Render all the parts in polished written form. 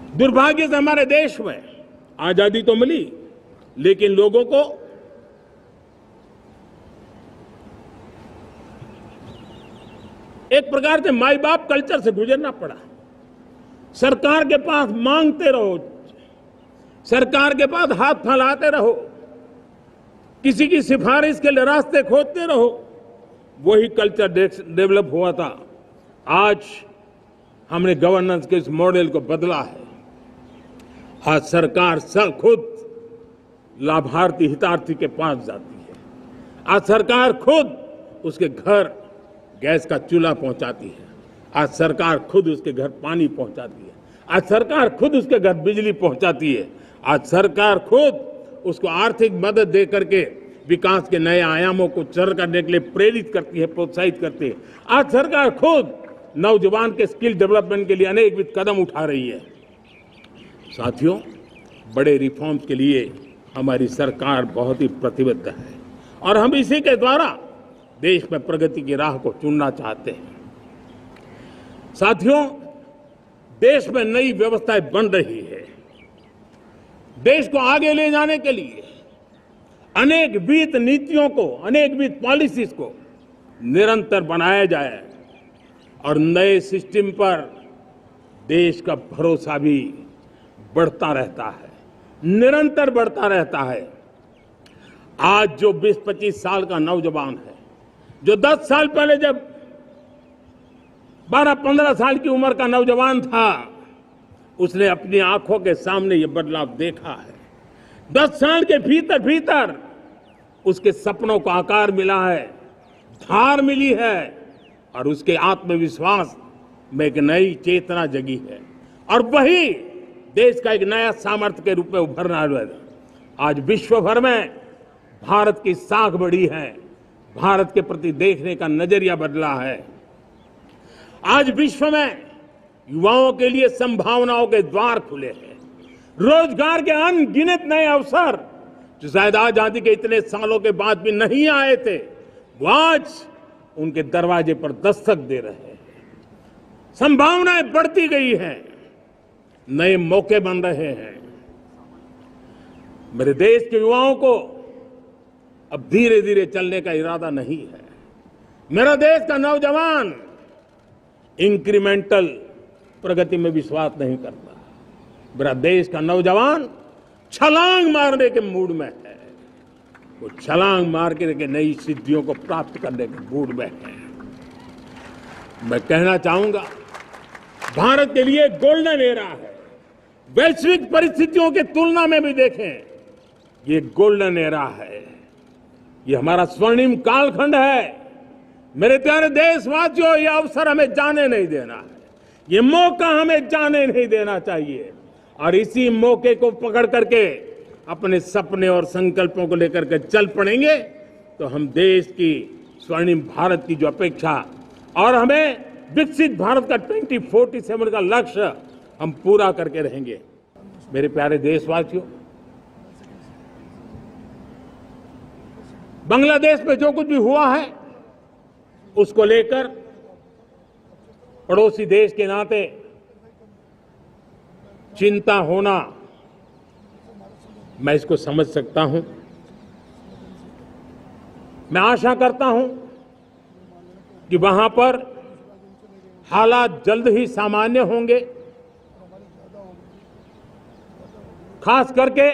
दुर्भाग्य से हमारे देश में आजादी तो मिली, लेकिन लोगों को एक प्रकार से माई बाप कल्चर से गुजरना पड़ा। सरकार के पास मांगते रहो, सरकार के पास हाथ फैलाते रहो, किसी की सिफारिश के लिए रास्ते खोजते रहो, वही कल्चर डेवलप हुआ था। आज हमने गवर्नेंस के इस मॉडल को बदला है। आज सरकार खुद लाभार्थी हितार्थी के पास जाती है। आज सरकार खुद उसके घर गैस का चूल्हा पहुंचाती है। आज सरकार खुद उसके घर पानी पहुंचाती है। आज सरकार खुद उसके घर बिजली पहुंचाती है। आज सरकार खुद उसको आर्थिक मदद दे करके विकास के नए आयामों को सर करने के लिए प्रेरित करती है, प्रोत्साहित करती है। आज सरकार खुद नौजवान के स्किल डेवलपमेंट के लिए अनेकविध कदम उठा रही है। साथियों, बड़े रिफॉर्म्स के लिए हमारी सरकार बहुत ही प्रतिबद्ध है और हम इसी के द्वारा देश में प्रगति की राह को चुनना चाहते हैं। साथियों, देश में नई व्यवस्थाएं बन रही है। देश को आगे ले जाने के लिए अनेक वित्त नीतियों को, अनेक वित्त पॉलिसीज को निरंतर बनाया जाए और नए सिस्टम पर देश का भरोसा भी बढ़ता रहता है, निरंतर बढ़ता रहता है। आज जो 20-25 साल का नौजवान है, जो 10 साल पहले जब 12-15 साल की उम्र का नौजवान था, उसने अपनी आंखों के सामने ये बदलाव देखा है। 10 साल के भीतर भीतर उसके सपनों को आकार मिला है, धार मिली है और उसके आत्मविश्वास में एक नई चेतना जगी है और वही देश का एक नया सामर्थ्य के रूप में उभरना है। आज विश्व भर में भारत की साख बढ़ी है, भारत के प्रति देखने का नजरिया बदला है। आज विश्व में युवाओं के लिए संभावनाओं के द्वार खुले हैं। रोजगार के अनगिनत नए अवसर जो शायद आजादी के इतने सालों के बाद भी नहीं आए थे, वो आज उनके दरवाजे पर दस्तक दे रहे हैं। संभावनाएं बढ़ती गई हैं, नए मौके बन रहे हैं। मेरे देश के युवाओं को अब धीरे धीरे चलने का इरादा नहीं है। मेरा देश का नौजवान इंक्रीमेंटल प्रगति में विश्वास नहीं करता। मेरा देश का नौजवान छलांग मारने के मूड में है। वो छलांग मार के नई सिद्धियों को प्राप्त करने के मूड में है। मैं कहना चाहूंगा, भारत के लिए गोल्डन एरा है। वैश्विक परिस्थितियों की तुलना में भी देखें, ये गोल्डन एरा है। ये हमारा स्वर्णिम कालखंड है। मेरे प्यारे देशवासियों, ये अवसर हमें जाने नहीं देना है। ये मौका हमें जाने नहीं देना चाहिए और इसी मौके को पकड़ करके अपने सपने और संकल्पों को लेकर के चल पड़ेंगे तो हम देश की स्वर्णिम भारत की जो अपेक्षा और हमें विकसित भारत का 2047 का लक्ष्य हम पूरा करके रहेंगे। मेरे प्यारे देशवासियों, बांग्लादेश में जो कुछ भी हुआ है उसको लेकर पड़ोसी देश के नाते चिंता होना, मैं इसको समझ सकता हूं। मैं आशा करता हूं कि वहां पर हालात जल्द ही सामान्य होंगे। खास करके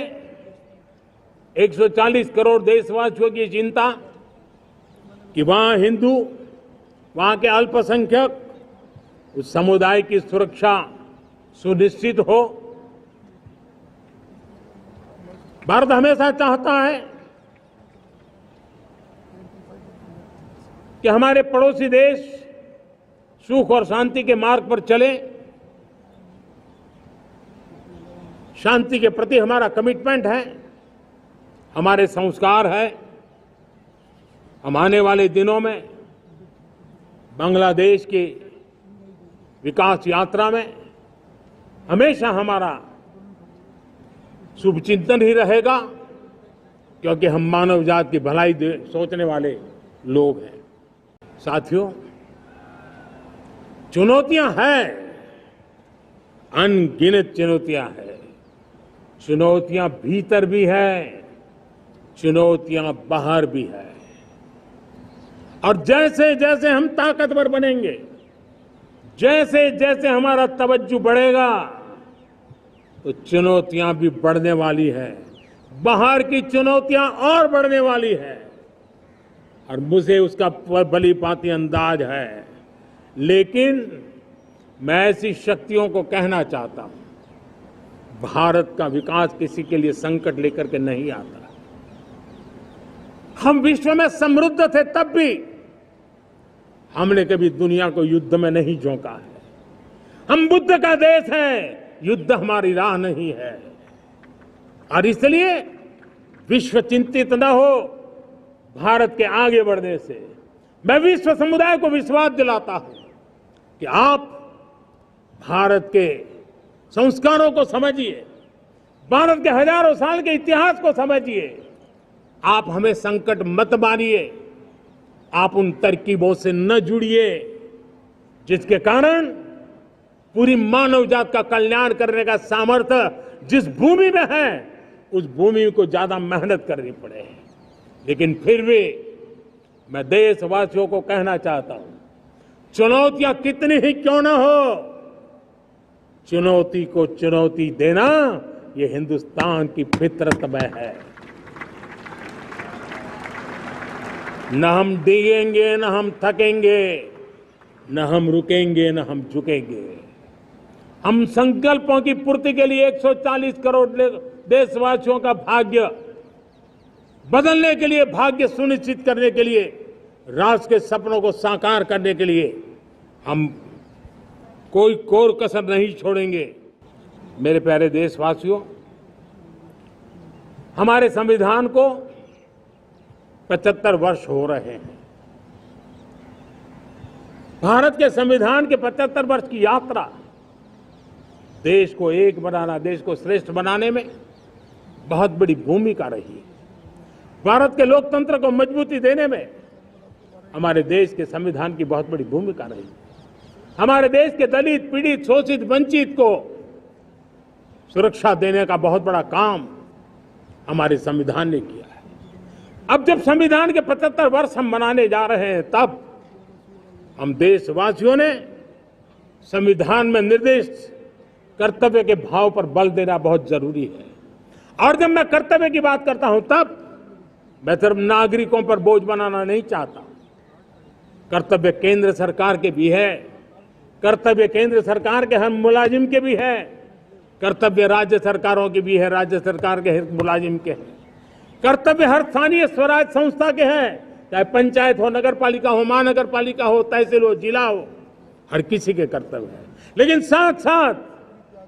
140 करोड़ देशवासियों की चिंता कि वहां हिंदू, वहां के अल्पसंख्यक, उस समुदाय की सुरक्षा सुनिश्चित हो। भारत हमेशा चाहता है कि हमारे पड़ोसी देश सुख और शांति के मार्ग पर चले। शांति के प्रति हमारा कमिटमेंट है, हमारे संस्कार है। हम आने वाले दिनों में बांग्लादेश की विकास यात्रा में हमेशा हमारा शुभचिंतन ही रहेगा, क्योंकि हम मानव जात की भलाई सोचने वाले लोग हैं। साथियों, चुनौतियां हैं, अनगिनत चुनौतियां हैं। चुनौतियां भीतर भी है, चुनौतियां बाहर भी है। और जैसे जैसे हम ताकतवर बनेंगे, जैसे जैसे हमारा तवज्जो बढ़ेगा, तो चुनौतियां भी बढ़ने वाली है, बाहर की चुनौतियां और बढ़ने वाली है। और मुझे उसका भली भांति अंदाज है। लेकिन मैं ऐसी शक्तियों को कहना चाहता हूं, भारत का विकास किसी के लिए संकट लेकर के नहीं आता। हम विश्व में समृद्ध थे, तब भी हमने कभी दुनिया को युद्ध में नहीं झोंका है। हम बुद्ध का देश है, युद्ध हमारी राह नहीं है। और इसलिए विश्व चिंतित न हो भारत के आगे बढ़ने से। मैं विश्व समुदाय को विश्वास दिलाता हूं कि आप भारत के संस्कारों को समझिए, भारत के हजारों साल के इतिहास को समझिए। आप हमें संकट मत मानिए, आप उन तरकीबों से न जुड़िए जिसके कारण पूरी मानव जात का कल्याण करने का सामर्थ्य जिस भूमि में है, उस भूमि को ज्यादा मेहनत करनी पड़े। लेकिन फिर भी मैं देशवासियों को कहना चाहता हूं, चुनौतियां कितनी ही क्यों न हो, चुनौती को चुनौती देना ये हिंदुस्तान की फितरत में है। न हम डिगेंगे, न हम थकेंगे, न हम रुकेंगे, न हम झुकेंगे। हम संकल्पों की पूर्ति के लिए 140 करोड़ देशवासियों का भाग्य बदलने के लिए, भाग्य सुनिश्चित करने के लिए, राष्ट्र के सपनों को साकार करने के लिए हम कोई कोर कसर नहीं छोड़ेंगे। मेरे प्यारे देशवासियों, हमारे संविधान को 75 वर्ष हो रहे हैं। भारत के संविधान के 75 वर्ष की यात्रा देश को एक बनाना, देश को श्रेष्ठ बनाने में बहुत बड़ी भूमिका रही। भारत के लोकतंत्र को मजबूती देने में हमारे देश के संविधान की बहुत बड़ी भूमिका रही। हमारे देश के दलित, पीड़ित, शोषित, वंचित को सुरक्षा देने का बहुत बड़ा काम हमारे संविधान ने किया है। अब जब संविधान के 75 वर्ष हम मनाने जा रहे हैं, तब हम देशवासियों ने संविधान में निर्दिष्ट कर्तव्य के भाव पर बल देना बहुत जरूरी है। और जब मैं कर्तव्य की बात करता हूं, तब मैं सिर्फ नागरिकों पर बोझ बनाना नहीं चाहता। कर्तव्य केंद्र सरकार के भी है, कर्तव्य केंद्र सरकार के हर मुलाजिम के भी है, कर्तव्य राज्य सरकारों के भी है, राज्य सरकार के हर मुलाजिम के हैं, कर्तव्य हर स्थानीय स्वराज संस्था के हैं, चाहे पंचायत हो, नगर पालिका हो, महानगर पालिका हो, तहसील हो, जिला हो, हर किसी के कर्तव्य है। लेकिन साथ साथ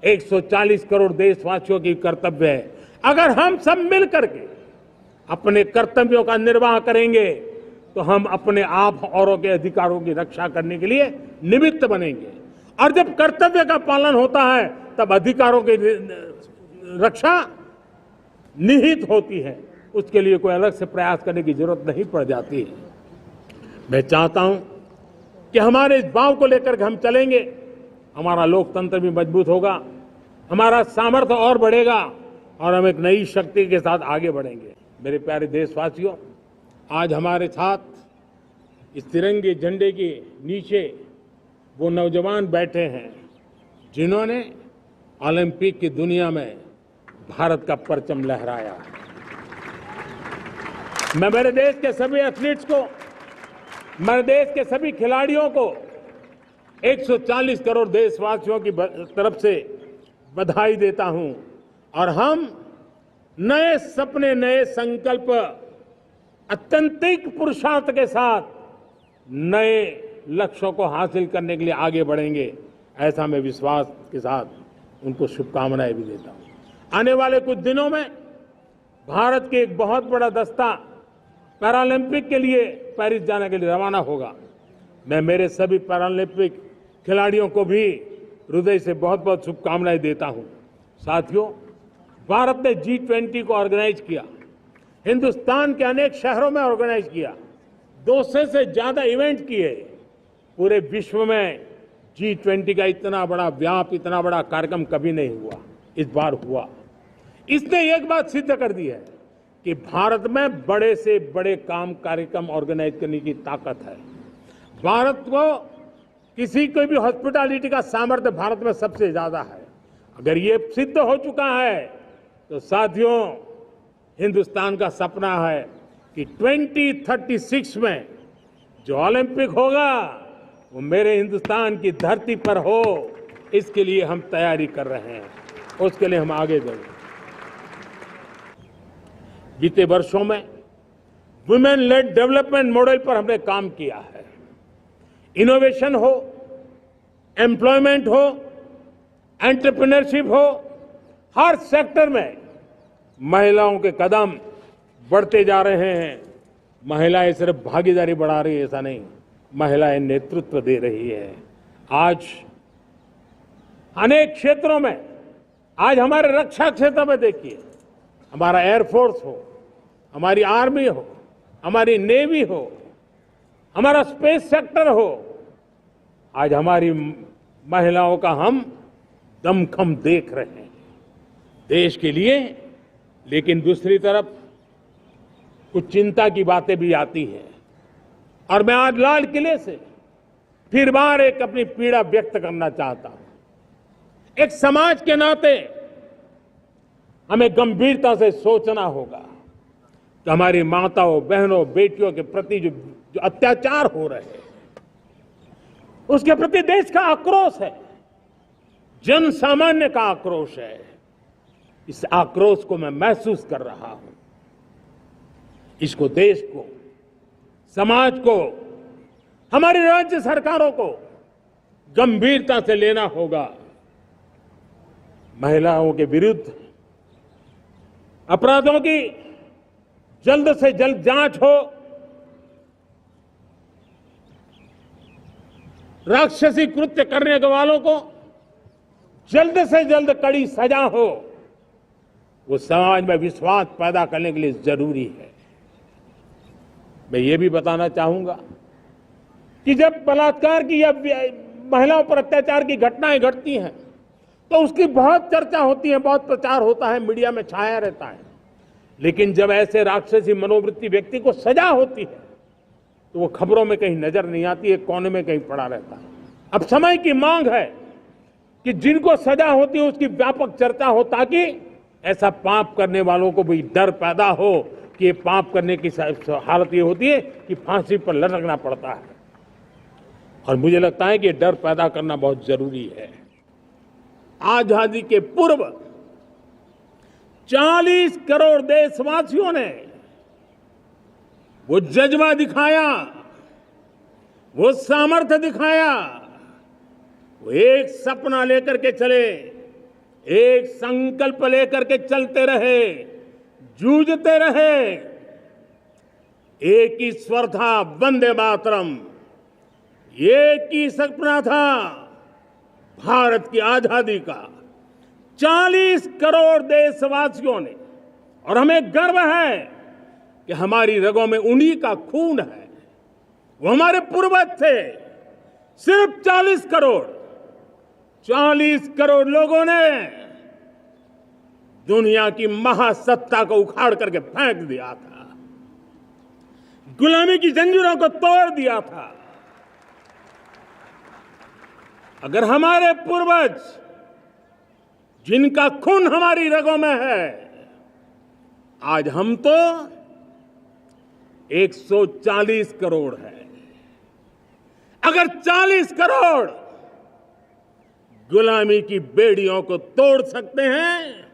140 करोड़ देशवासियों की कर्तव्य है। अगर हम सब मिल करके अपने कर्तव्यों का निर्वाह करेंगे, तो हम अपने आप औरों के अधिकारों की रक्षा करने के लिए निमित्त बनेंगे। और जब कर्तव्य का पालन होता है, तब अधिकारों की रक्षा निहित होती है। उसके लिए कोई अलग से प्रयास करने की जरूरत नहीं पड़ जाती है। मैं चाहता हूं कि हमारे इस भाव को लेकर हम चलेंगे, हमारा लोकतंत्र भी मजबूत होगा, हमारा सामर्थ्य और बढ़ेगा, और हम एक नई शक्ति के साथ आगे बढ़ेंगे। मेरे प्यारे देशवासियों, आज हमारे साथ इस तिरंगे झंडे के नीचे वो नौजवान बैठे हैं जिन्होंने ओलंपिक की दुनिया में भारत का परचम लहराया। मैं मेरे देश के सभी एथलीट्स को, मेरे देश के सभी खिलाड़ियों को 140 करोड़ देशवासियों की तरफ से बधाई देता हूं। और हम नए सपने, नए संकल्प, अत्यंतिक पुरुषार्थ के साथ नए लक्ष्यों को हासिल करने के लिए आगे बढ़ेंगे। ऐसा मैं विश्वास के साथ उनको शुभकामनाएं भी देता हूं। आने वाले कुछ दिनों में भारत के एक बहुत बड़ा दस्ता पैरालंपिक के लिए पेरिस जाने के लिए रवाना होगा। मैं मेरे सभी पैरालंपिक खिलाड़ियों को भी हृदय से बहुत बहुत शुभकामनाएं देता हूं। साथियों, भारत ने G20 को ऑर्गेनाइज किया, हिंदुस्तान के अनेक शहरों में ऑर्गेनाइज किया, 200 से ज्यादा इवेंट किए। पूरे विश्व में G20 का इतना बड़ा व्याप, इतना बड़ा कार्यक्रम कभी नहीं हुआ, इस बार हुआ। इसने एक बात सिद्ध कर दी है कि भारत में बड़े से बड़े कार्यक्रम ऑर्गेनाइज करने की ताकत है। भारत को किसी कोई भी हॉस्पिटैलिटी का सामर्थ्य भारत में सबसे ज्यादा है। अगर ये सिद्ध हो चुका है तो साथियों, हिंदुस्तान का सपना है कि 2036 में जो ओलंपिक होगा वो मेरे हिंदुस्तान की धरती पर हो। इसके लिए हम तैयारी कर रहे हैं, उसके लिए हम आगे बढ़ेंगे। बीते वर्षों में वुमेन लेड डेवलपमेंट मॉडल पर हमने काम किया है। इनोवेशन हो, एम्प्लॉयमेंट हो, एंटरप्रेन्योरशिप हो, हर सेक्टर में महिलाओं के कदम बढ़ते जा रहे हैं। महिलाएं सिर्फ भागीदारी बढ़ा रही है ऐसा नहीं, महिलाएं नेतृत्व दे रही है। आज अनेक क्षेत्रों में, आज हमारे रक्षा क्षेत्र में देखिए, हमारा एयरफोर्स हो, हमारी आर्मी हो, हमारी नेवी हो, हमारा स्पेस सेक्टर हो, आज हमारी महिलाओं का हम दमखम देख रहे हैं देश के लिए। लेकिन दूसरी तरफ कुछ चिंता की बातें भी आती हैं और मैं आज लाल किले से फिर बार एक अपनी पीड़ा व्यक्त करना चाहता हूं। एक समाज के नाते हमें गंभीरता से सोचना होगा कि हमारी माताओं, बहनों, बेटियों के प्रति जो अत्याचार हो रहे हैं, उसके प्रति देश का आक्रोश है, जन सामान्य का आक्रोश है। इस आक्रोश को मैं महसूस कर रहा हूं। इसको देश को, समाज को, हमारी राज्य सरकारों को गंभीरता से लेना होगा। महिलाओं के विरुद्ध अपराधों की जल्द से जल्द जांच हो, राक्षसी कृत्य करने वालों को जल्द से जल्द कड़ी सजा हो, वो समाज में विश्वास पैदा करने के लिए जरूरी है। मैं ये भी बताना चाहूंगा कि जब बलात्कार की या महिलाओं पर अत्याचार की घटनाएं घटती हैं तो उसकी बहुत चर्चा होती है, बहुत प्रचार होता है, मीडिया में छाया रहता है। लेकिन जब ऐसे राक्षसी मनोवृत्ति व्यक्ति को सजा होती है तो वो खबरों में कहीं नजर नहीं आती है, कोने में कहीं पड़ा रहता है। अब समय की मांग है कि जिनको सजा होती है उसकी व्यापक चर्चा हो, ताकि ऐसा पाप करने वालों को भी डर पैदा हो कि ये पाप करने की हालत ये होती है कि फांसी पर लटकना पड़ता है। और मुझे लगता है कि ये डर पैदा करना बहुत जरूरी है। आजादी के पूर्व 40 करोड़ देशवासियों ने वो जज्बा दिखाया, वो सामर्थ्य दिखाया, वो एक सपना लेकर के चले, एक संकल्प लेकर के चलते रहे, जूझते रहे। एक ही स्वर था, वंदे मातरम। एक ही सपना था, भारत की आजादी का। 40 करोड़ देशवासियों ने, और हमें गर्व है कि हमारी रगों में उन्हीं का खून है। वो हमारे पूर्वज थे। सिर्फ 40 करोड़ लोगों ने दुनिया की महासत्ता को उखाड़ करके फेंक दिया था, गुलामी की जंजीरों को तोड़ दिया था। अगर हमारे पूर्वज, जिनका खून हमारी रगों में है, आज हम तो 140 करोड़ है। अगर 40 करोड़ गुलामी की बेड़ियों को तोड़ सकते हैं,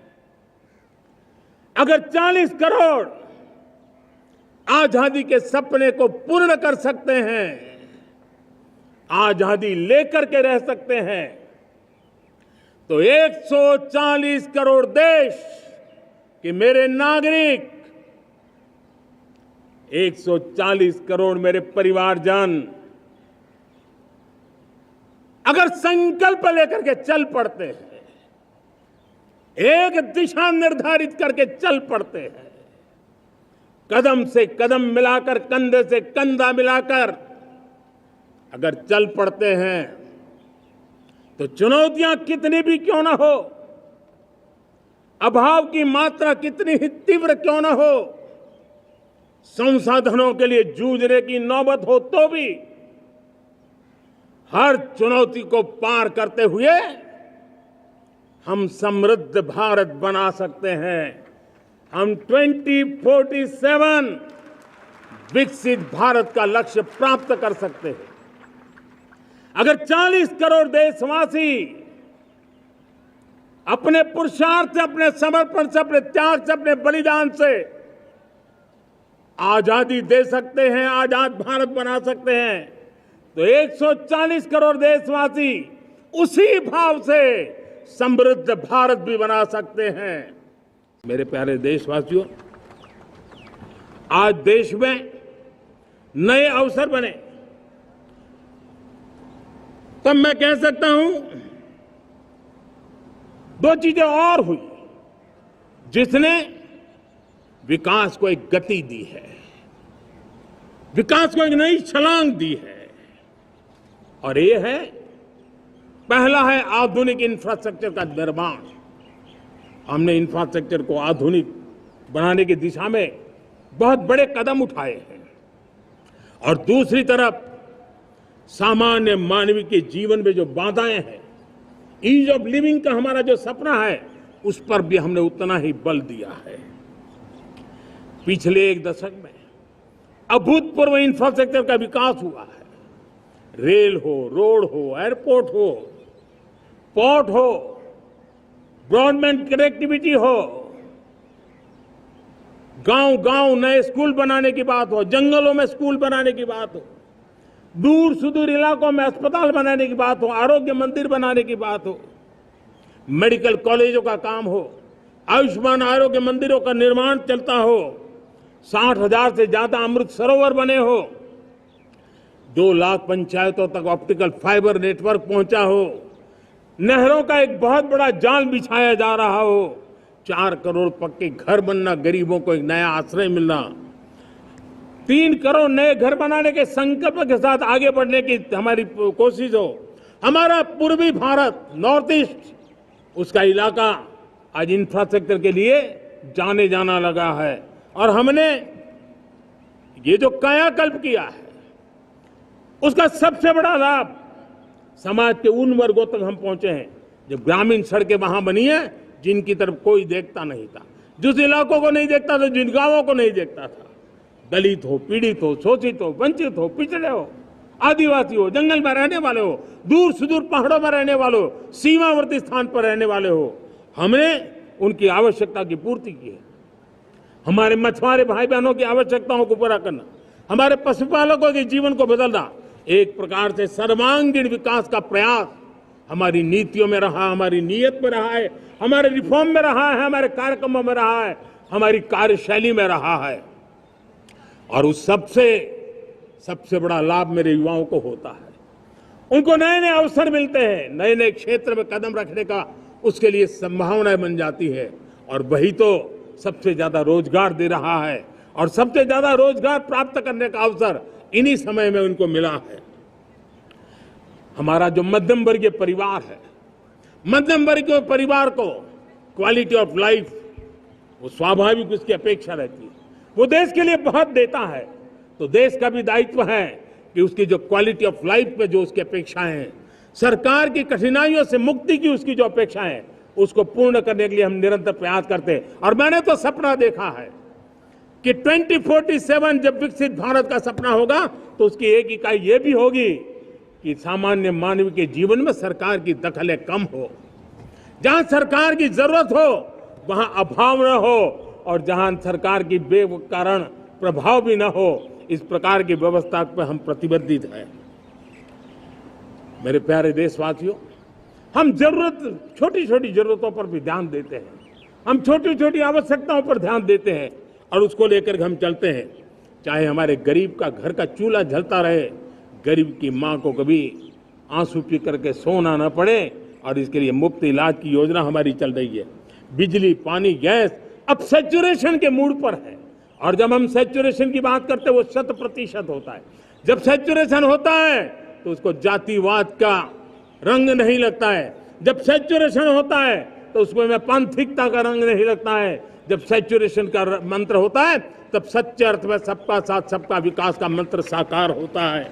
अगर 40 करोड़ आजादी के सपने को पूर्ण कर सकते हैं, आजादी लेकर के रह सकते हैं, तो 140 करोड़ देश के मेरे नागरिक, 140 करोड़ मेरे परिवारजन अगर संकल्प लेकर के चल पड़ते हैं, एक दिशा निर्धारित करके चल पड़ते हैं, कदम से कदम मिलाकर, कंधे से कंधा मिलाकर अगर चल पड़ते हैं, तो चुनौतियां कितनी भी क्यों ना हो, अभाव की मात्रा कितनी ही तीव्र क्यों ना हो, संसाधनों के लिए जूझने की नौबत हो तो भी हर चुनौती को पार करते हुए हम समृद्ध भारत बना सकते हैं। हम 2047 विकसित भारत का लक्ष्य प्राप्त कर सकते हैं। अगर 40 करोड़ देशवासी अपने पुरुषार्थ से, अपने समर्पण से, अपने त्याग से, अपने बलिदान से आजादी दे सकते हैं, आजाद भारत बना सकते हैं, तो 140 करोड़ देशवासी उसी भाव से समृद्ध भारत भी बना सकते हैं। मेरे प्यारे देशवासियों, आज देश में नए अवसर बने, तब मैं कह सकता हूं दो चीजें और हुई जिसने विकास को एक गति दी है, विकास को एक नई छलांग दी है। और ये है, पहला है आधुनिक इंफ्रास्ट्रक्चर का निर्माण। हमने इंफ्रास्ट्रक्चर को आधुनिक बनाने की दिशा में बहुत बड़े कदम उठाए हैं। और दूसरी तरफ सामान्य मानव के जीवन में जो बाधाएं हैं, ईज ऑफ लिविंग का हमारा जो सपना है, उस पर भी हमने उतना ही बल दिया है। पिछले एक दशक में अभूतपूर्व इंफ्रास्ट्रक्चर का विकास हुआ है। रेल हो, रोड हो, एयरपोर्ट हो, पोर्ट हो, ब्रॉडबैंड कनेक्टिविटी हो, गांव-गांव नए स्कूल बनाने की बात हो, जंगलों में स्कूल बनाने की बात हो, दूर सुदूर इलाकों में अस्पताल बनाने की बात हो, आरोग्य मंदिर बनाने की बात हो, मेडिकल कॉलेजों का काम हो, आयुष्मान आरोग्य मंदिरों का निर्माण चलता हो, 60,000 से ज्यादा अमृत सरोवर बने हो, 2 लाख पंचायतों तक ऑप्टिकल फाइबर नेटवर्क पहुंचा हो, नहरों का एक बहुत बड़ा जाल बिछाया जा रहा हो, 4 करोड़ पक्के घर बनना, गरीबों को एक नया आश्रय मिलना, 3 करोड़ नए घर बनाने के संकल्प के साथ आगे बढ़ने की हमारी कोशिश हो। हमारा पूर्वी भारत, नॉर्थ ईस्ट, उसका इलाका आज इंफ्रास्ट्रक्चर के लिए जाने जाना लगा है। और हमने ये जो कायाकल्प किया है, उसका सबसे बड़ा लाभ समाज के उन वर्गों तक हम पहुंचे हैं। जब ग्रामीण सड़कें वहां बनी है जिनकी तरफ कोई देखता नहीं था, जिस इलाकों को नहीं देखता था, जिन गांवों को नहीं देखता था, दलित हो, पीड़ित हो, शोषित हो, वंचित हो, पिछड़े हो, आदिवासी हो, जंगल में रहने वाले हो, दूर सुदूर पहाड़ों में रहने वाले हो, सीमावर्ती स्थान पर रहने वाले हो, हमने उनकी आवश्यकता की पूर्ति की है। हमारे मछुआरे भाई बहनों की आवश्यकताओं को पूरा करना, हमारे पशुपालकों के जीवन को बदलना, एक प्रकार से सर्वांगीण विकास का प्रयास हमारी नीतियों में रहा, हमारी नीयत में रहा है, हमारे रिफॉर्म में रहा है, हमारे कार्यक्रमों में रहा है, हमारी कार्यशैली में रहा है। और उस सबसे बड़ा लाभ मेरे युवाओं को होता है। उनको नए नए अवसर मिलते हैं, नए नए क्षेत्र में कदम रखने का उसके लिए संभावनाएं बन जाती है। और वही तो सबसे ज्यादा रोजगार दे रहा है। और सबसे ज्यादा रोजगार प्राप्त करने का अवसर इन्हीं समय में उनको मिला है। हमारा जो मध्यम वर्गीय परिवार है, मध्यम वर्गीय परिवार को क्वालिटी ऑफ लाइफ, वो स्वाभाविक उसकी अपेक्षा रहती है। वो देश के लिए बहुत देता है, तो देश का भी दायित्व है कि उसकी जो क्वालिटी ऑफ लाइफ पे जो उसकी अपेक्षाएं हैं, सरकार की कठिनाइयों से मुक्ति की उसकी जो अपेक्षाएं हैं, उसको पूर्ण करने के लिए हम निरंतर प्रयास करते हैं। और मैंने तो सपना देखा है कि 2047 जब विकसित भारत का सपना होगा, तो उसकी एक इकाई ये भी होगी कि सामान्य मानव के जीवन में सरकार की दखलें कम हो, जहां सरकार की जरूरत हो वहां अभाव न हो, और जहां सरकार की बेकारण प्रभाव भी न हो, इस प्रकार की व्यवस्था पर हम प्रतिबद्ध हैं। मेरे प्यारे देशवासियों, हम छोटी छोटी जरूरतों पर भी ध्यान देते हैं, हम छोटी छोटी आवश्यकताओं पर ध्यान देते हैं और उसको लेकर हम चलते हैं। चाहे हमारे गरीब का घर का चूल्हा जलता रहे, गरीब की मां को कभी आंसू पी करके सोना न पड़े, और इसके लिए मुफ्त इलाज की योजना हमारी चल रही है। बिजली, पानी, गैस अब सैचुरेशन के मूड पर है। और जब हम सैचुरेशन की बात करते हैं, वो 100% होता है। जब सैचुरेशन होता है तो उसको जातिवाद का रंग नहीं लगता है। जब सैचुरेशन होता है तो उसमें पांथिकता का रंग नहीं लगता है। जब सैचुरेशन का मंत्र होता है तब सच्चे अर्थ में सबका साथ सबका विकास का मंत्र साकार होता है।